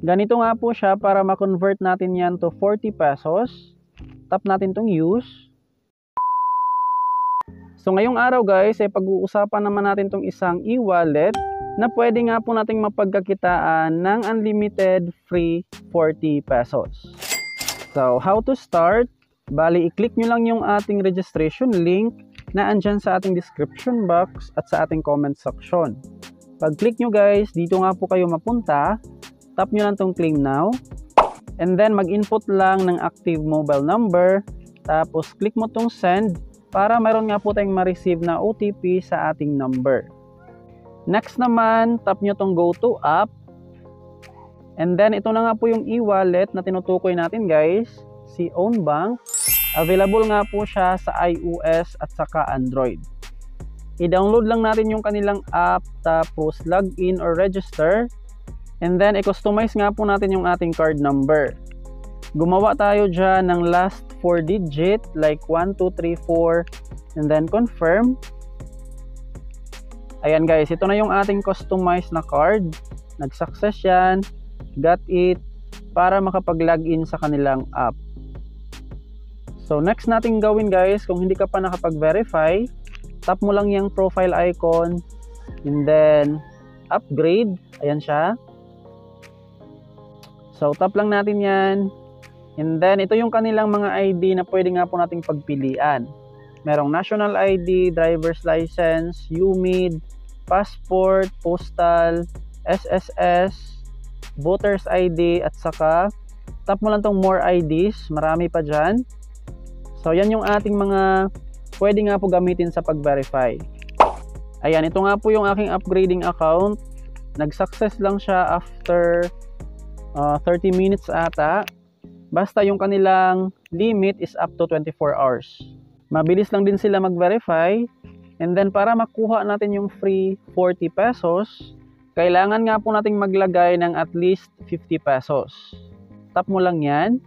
Ganito nga po siya para ma-convert natin yan to 40 pesos. Tap natin tong use. So ngayong araw guys, pag-uusapan naman natin tong isang e-wallet na pwede nga po nating mapagkakitaan ng unlimited free 40 pesos. So how to start? Bali, i-click nyo lang yung ating registration link na andyan sa ating description box at sa ating comment section. Pag-click nyo guys, dito nga po kayo mapunta. Tap nyo lang tong claim now. And then mag-input lang ng active mobile number. Tapos click mo tong send para mayroon nga po tayong ma-receive na OTP sa ating number. Next naman, tap nyo tong go to app. And then ito na nga po yung e-wallet na tinutukoy natin guys, si Ownbank. Available nga po siya sa iOS at saka Android. I-download lang natin yung kanilang app, tapos login or register. And then i-customize nga po natin yung ating card number. Gumawa tayo dyan ng last 4 digit like 1, 2, 3, 4 and then confirm. Ayan guys, ito na yung ating customized na card. Nag-success yan. Got it. Para makapag-login sa kanilang app. So next nating gawin guys, kung hindi ka pa nakapag-verify, tap mo lang yung profile icon and then upgrade. Ayan siya. So tap lang natin yan. And then ito yung kanilang mga ID na pwede nga po nating pagpilian. Merong national ID, driver's license, UMID, passport, postal, SSS, voter's ID at saka tap mo lang tong more IDs. Marami pa dyan. So yan yung ating mga pwede nga po gamitin sa pag-verify. Ayan, ito nga po yung aking upgrading account. Nag-success lang siya after 30 minutes ata. Basta yung kanilang limit is up to 24 hours. Mabilis lang din sila mag-verify. And then para makuha natin yung free 40 pesos, kailangan nga po nating maglagay ng at least 50 pesos. Tap mo lang yan.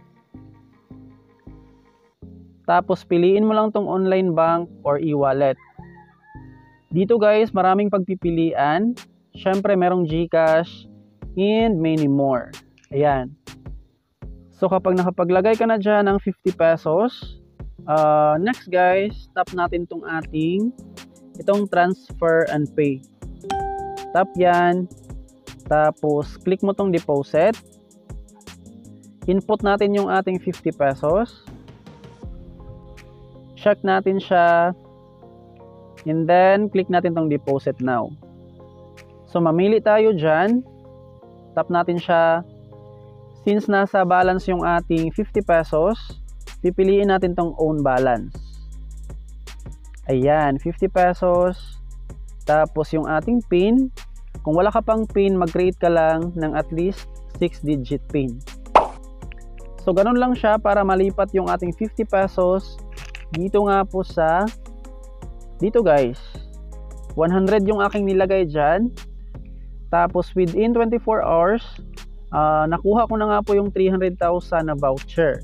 Tapos piliin mo lang tong online bank or e-wallet. Dito guys, maraming pagpipilian. Syempre merong GCash and many more. Ayan. So kapag nakapaglagay ka na dyan ng 50 pesos, next guys, tap natin itong itong transfer and pay. Tap yan. Tapos click mo itong deposit. Input natin yung ating 50 pesos. Check natin siya. And then click natin itong deposit now. So mamili tayo dyan. Tap natin siya. Since nasa balance yung ating 50 pesos, pipiliin natin tong own balance. Ayan, 50 pesos. Tapos yung ating PIN. Kung wala ka pang PIN, mag-create ka lang ng at least 6-digit PIN. So ganun lang siya para malipat yung ating 50 pesos. Dito nga po sa dito guys. 100 yung aking nilagay dyan. Tapos within 24 hours, nakuha ko na nga po yung 300,000 na voucher.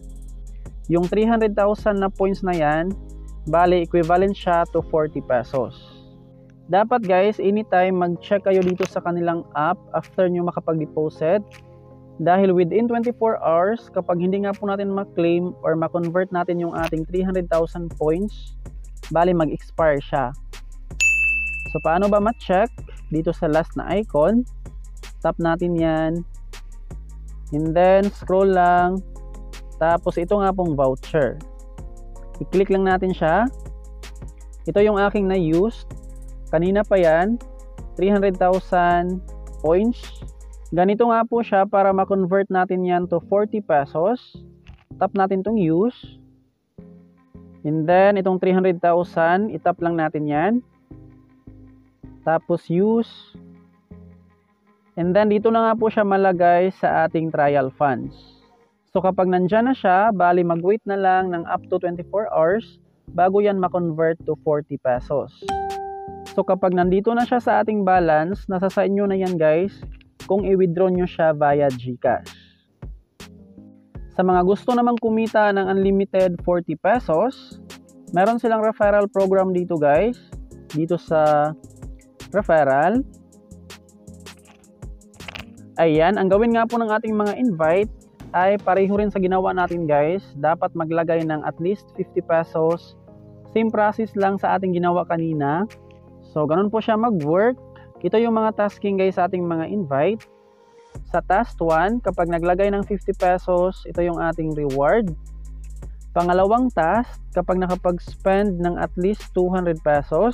Yung 300,000 na points na yan, bali equivalent siya to 40 pesos. Dapat guys, anytime mag-check kayo dito sa kanilang app after nyo makapag-deposit. Dahil within 24 hours, kapag hindi nga po natin ma-claim or ma-convert natin yung ating 300,000 points, bali mag-expire siya. So paano ba ma-check? Dito sa last na icon, tap natin yan. And then scroll lang. Tapos ito nga pong voucher. I-click lang natin siya. Ito yung aking na-used. Kanina pa yan. 300,000 points. Ganito nga po siya para ma-convert natin yan to 40 pesos. Tap natin tong use. And then itong 300,000, itap lang natin yan. Tapos use. And then dito na nga po siya malagay sa ating trial funds. So kapag nandyan na siya, bali mag-wait na lang ng up to 24 hours bago yan ma-convert to 40 pesos. So kapag nandito na siya sa ating balance, nasa sa inyo na yan guys kung i-withdraw nyo siya via GCash. Sa mga gusto namang kumita ng unlimited 40 pesos, meron silang referral program dito guys. Dito sa referral, Ayan, ang gawin nga po ng ating mga invite ay pareho rin sa ginawa natin guys. Dapat maglagay ng at least 50 pesos. Same process lang sa ating ginawa kanina. So, ganun po siya mag-work. Ito yung mga tasking guys sa ating mga invite. Sa task 1, kapag naglagay ng 50 pesos, ito yung ating reward. Pangalawang task, kapag nakapag-spend ng at least 200 pesos,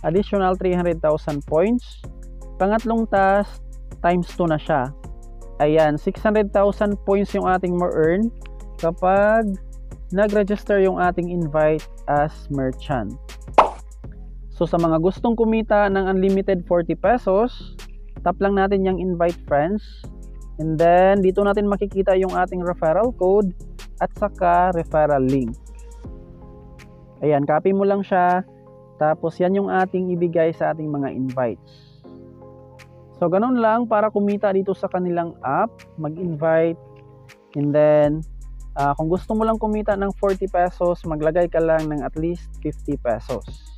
additional 300,000 points. Pangatlong task, times 2 na siya. Ayan, 600,000 points yung ating ma-earn kapag nag-register yung ating invite as merchant. So sa mga gustong kumita ng unlimited 40 pesos, tap lang natin yung invite friends. And then dito natin makikita yung ating referral code at saka referral link. Ayan, copy mo lang siya. Tapos yan yung ating ibigay sa ating mga invites. So, ganun lang para kumita dito sa kanilang app, mag-invite, and then, kung gusto mo lang kumita ng 40 pesos, maglagay ka lang ng at least 50 pesos.